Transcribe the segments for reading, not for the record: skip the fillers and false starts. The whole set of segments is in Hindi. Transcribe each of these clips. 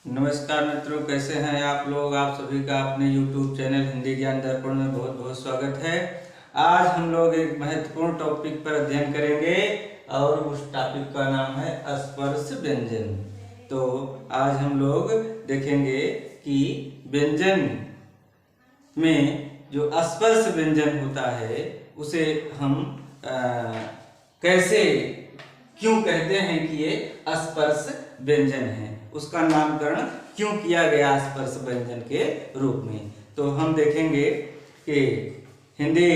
नमस्कार मित्रों, कैसे हैं आप लोग। आप सभी का अपने YouTube चैनल हिंदी ज्ञान दर्पण में बहुत बहुत स्वागत है। आज हम लोग एक महत्वपूर्ण टॉपिक पर अध्ययन करेंगे और उस टॉपिक का नाम है स्पर्श व्यंजन। तो आज हम लोग देखेंगे कि व्यंजन में जो स्पर्श व्यंजन होता है उसे हम कैसे क्यों कहते हैं कि ये स्पर्श व्यंजन है, उसका नामकरण क्यों किया गया स्पर्श व्यंजन के रूप में। तो हम देखेंगे कि हिंदी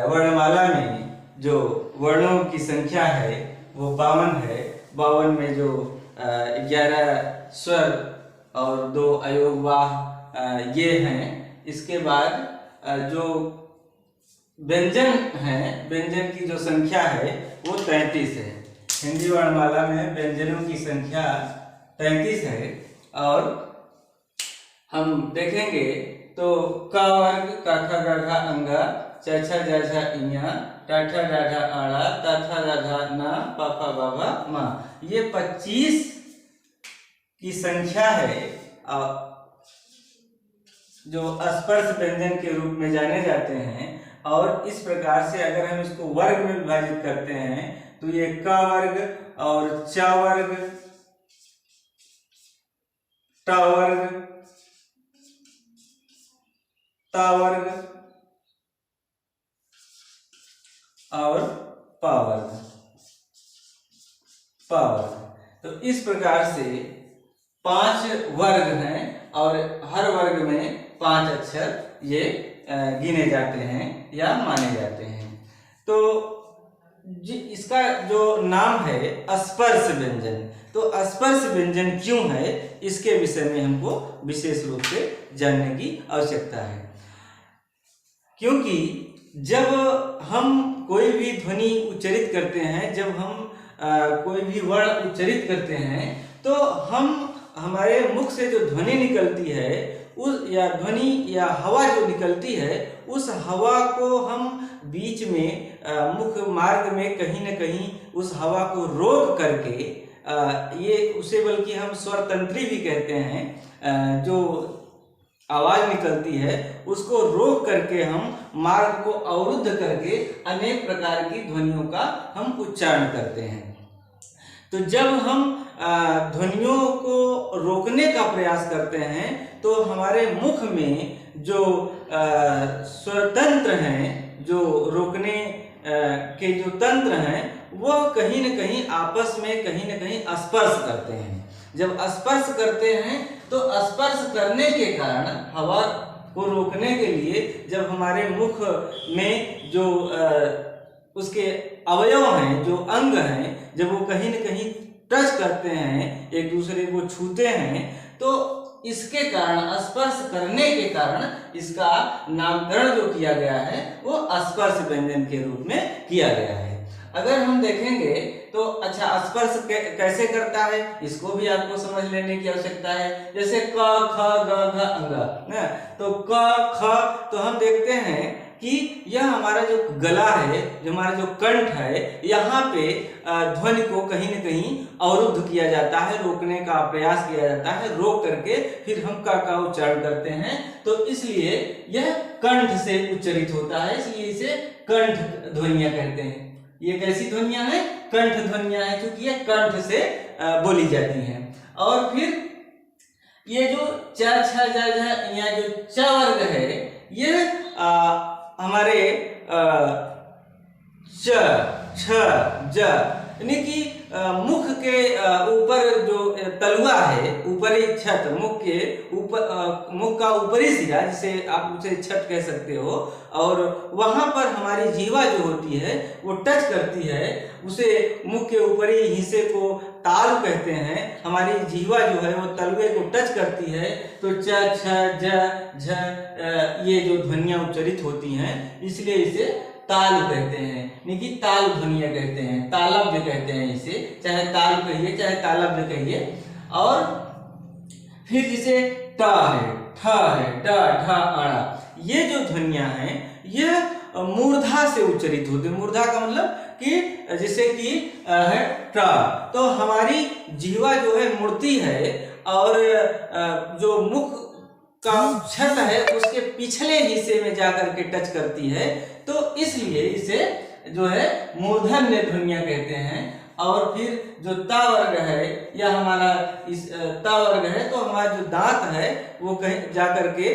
वर्णमाला में जो वर्णों की संख्या है वो 52 है। 52 में जो 11 स्वर और 2 अयोगवाह ये हैं। इसके बाद जो व्यंजन है, व्यंजन की जो संख्या है वो 33 है। हिंदी वर्णमाला में व्यंजनों की संख्या 33 है। और हम देखेंगे तो क वर्ग क ख ग घ अंग च छ ज झ इञ ट ठ ड ढ अ त थ द ध न प फ ब भ म, ये 25 की संख्या है जो स्पर्श व्यंजन के रूप में जाने जाते हैं। और इस प्रकार से अगर हम इसको वर्ग में विभाजित करते हैं तो ये क वर्ग और च वर्ग, ट वर्ग, त वर्ग और प वर्ग, प वर्ग। तो इस प्रकार से 5 वर्ग हैं और हर वर्ग में 5 अक्षर ये गिने जाते हैं या माने जाते हैं। तो इसका जो नाम है स्पर्श व्यंजन, तो स्पर्श व्यंजन क्यों है इसके विषय में हमको विशेष रूप से जानने की आवश्यकता है। क्योंकि जब हम कोई भी ध्वनि उच्चारित करते हैं, जब हम कोई भी वर्ण उच्चारित करते हैं तो हम हमारे मुख से जो ध्वनि निकलती है उस या ध्वनि या हवा जो निकलती है उस हवा को हम बीच में मुख मार्ग में कहीं न कहीं उस हवा को रोक करके ये उसे बल्कि हम स्वर तंत्री भी कहते हैं, जो आवाज निकलती है उसको रोक करके हम मार्ग को अवरुद्ध करके अनेक प्रकार की ध्वनियों का हम उच्चारण करते हैं। तो जब हम ध्वनियों को रोकने का प्रयास करते हैं तो हमारे मुख में जो स्वतंत्र हैं, जो रोकने के जो तंत्र हैं, वह कहीं न कहीं आपस में कहीं न कहीं स्पर्श करते हैं। जब स्पर्श करते हैं तो स्पर्श करने के कारण हवा को रोकने के लिए जब हमारे मुख में जो उसके अवयव हैं, जो अंग हैं, जब वो कहीं न कहीं टच करते हैं, एक दूसरे को छूते हैं, तो इसके कारण स्पर्श करने के कारण इसका नामकरण जो किया गया है वो स्पर्श व्यंजन के रूप में किया गया है। अगर हम देखेंगे तो अच्छा स्पर्श कैसे करता है इसको भी आपको समझ लेने की आवश्यकता है। जैसे क ख ग घ अंग, तो क ख तो हम देखते हैं कि यह हमारा जो गला है, जो हमारा जो कंठ है, यहाँ पे ध्वनि को कहीं न कहीं अवरुद्ध किया जाता है, रोकने का प्रयास किया जाता है। रोक करके फिर हम का उच्चारण करते हैं, तो इसलिए यह कंठ से उच्चारित होता है, इसलिए इसे कंठ ध्वनियां कहते हैं। ये कैसी ध्वनियां हैं? कंठ ध्वनियां हैं, क्योंकि ये कंठ से बोली जाती हैं। और फिर ये जो च छ ज झ या जो च वर्ग है, ये हमारे च छ ज यानी कि मुख के ऊपर जो तलुआ है, ऊपरी छत, मुख के ऊपर, मुख का ऊपरी सिरा जिसे आप उसे छत कह सकते हो, और वहां पर हमारी जीवा जो होती है वो टच करती है, उसे मुख के ऊपरी हिस्से को तालु कहते हैं। हमारी जीवा जो है वो तलुए को टच करती है, तो च छ ज झ ये जो ध्वनियां उच्चारित होती हैं, इसलिए इसे ताल कहते हैं, यानी कि ताल ध्वनियां कहते हैं, तालव्य कहते हैं इसे, चाहे ताल कहिए चाहे तालव्य कहिए। और फिर जिसे ट है, ठ है, ड ढ अ, ये जो ध्वनियां हैं ये मूर्धा से उच्चारित होते हैं। मूर्धा का मतलब कि जैसे कि है ट, तो हमारी जीवा जो है मूर्ति है और जो मुख का छत है उसके पिछले हिस्से में जाकर के टच करती है, तो इसलिए इसे जो है मूर्धन्य ध्वनियां कहते हैं। और फिर जो ता वर्ग है या हमारा इस ता वर्ग है, तो हमारा जो दांत है वो कहीं जाकर के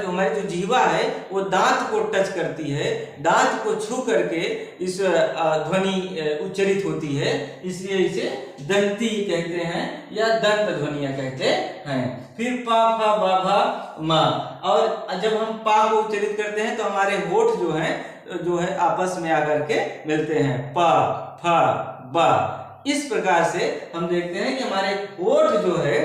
हमारी जो जीवा है वो दांत को टच करती है, दांत को छू करके इस ध्वनि उच्चरित होती है, इसलिए इसे दंती कहते हैं या दंत ध्वनियां कहते हैं। फिर पा फा बा भा मा, और जब हम पा को उच्चरित करते हैं तो हमारे होठ जो है आपस में आकर के मिलते हैं, पा फा बा। इस प्रकार से हम देखते हैं कि हमारे होठ जो है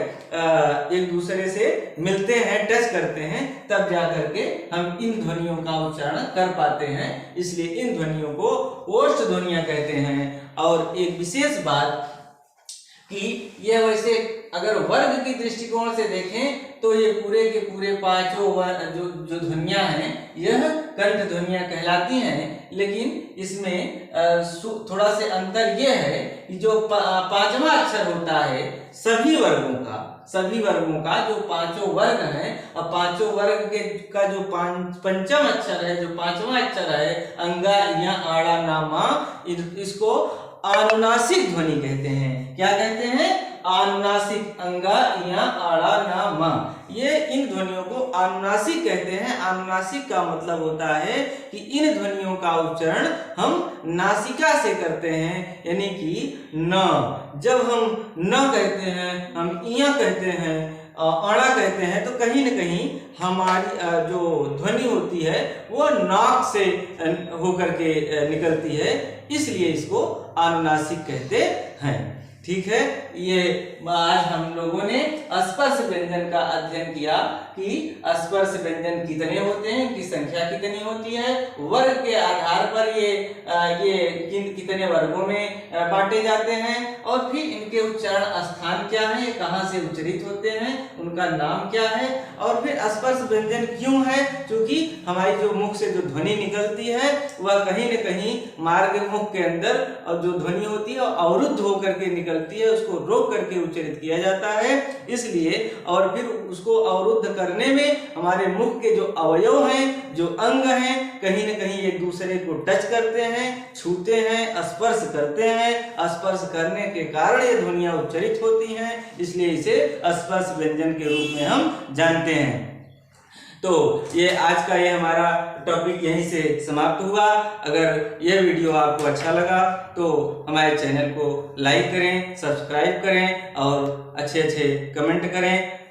एक दूसरे से मिलते हैं, टच करते हैं, तब जाकर के हम इन ध्वनियों का उच्चारण कर पाते हैं, इसलिए इन ध्वनियों को ओष्ठ ध्वनियां कहते हैं। और एक विशेष बात कि यह वैसे अगर वर्ग की दृष्टिकोण से देखें तो ये पूरे के पूरे पांचों जो ध्वनियां हैं यह कंठ ध्वनियां कहलाती हैं, लेकिन इसमें थोड़ा से अंतर यह है कि जो पांचवा अक्षर होता है सभी वर्गों का जो पांचों वर्ग हैं, और पांचों वर्ग का जो पंचम अक्षर है, जो पांचवा अक्षर है अंगा या आड़ा नामा, इसको अनुनासिक ध्वनि कहते हैं। क्या कहते हैं? अनुनासिक, अंगा या आड़ा ना मा, ये इन ध्वनियों को अनुनासिक कहते हैं। अनुनासिक का मतलब होता है कि इन ध्वनियों का उच्चारण हम नासिका से करते हैं, यानी कि न। जब हम न कहते हैं, हम इया कहते हैं, अड़ा कहते हैं, तो कहीं न कहीं हमारी जो ध्वनि होती है वो नाक से होकर के निकलती है, इसलिए इसको अनुनासिक कहते हैं। ठीक है, ये आज हम लोगों ने स्पर्श व्यंजन का अध्ययन किया कि स्पर्श व्यंजन कितने होते हैं, की संख्या कितनी होती है, वर्ग के आधार पर ये कितने वर्गों में बांटे जाते हैं, और फिर इनके उच्चारण स्थान क्या है, कहाँ से उच्चरित होते हैं, उनका नाम क्या है, और फिर स्पर्श व्यंजन क्यों है, क्योंकि हमारी जो मुख से जो ध्वनि निकलती है वह कहीं न कहीं मार्ग मुख के अंदर और जो ध्वनि होती है अवरुद्ध होकर के निकलती है, उसको रोक करके उच्चरित किया जाता है, इसलिए। और फिर उसको अवरुद्ध करने में हमारे मुख के जो अवयव हैं, जो अंग हैं, कहीं न कहीं एक दूसरे को टच करते हैं, छूते हैं, स्पर्श करते हैं, स्पर्श करने के कारण ये ध्वनियां उच्चरित होती हैं, इसलिए इसे स्पर्श व्यंजन के रूप में हम जानते हैं। तो ये आज का ये हमारा टॉपिक यहीं से समाप्त हुआ। अगर यह वीडियो आपको अच्छा लगा तो हमारे चैनल को लाइक करें, सब्सक्राइब करें और अच्छे कमेंट करें।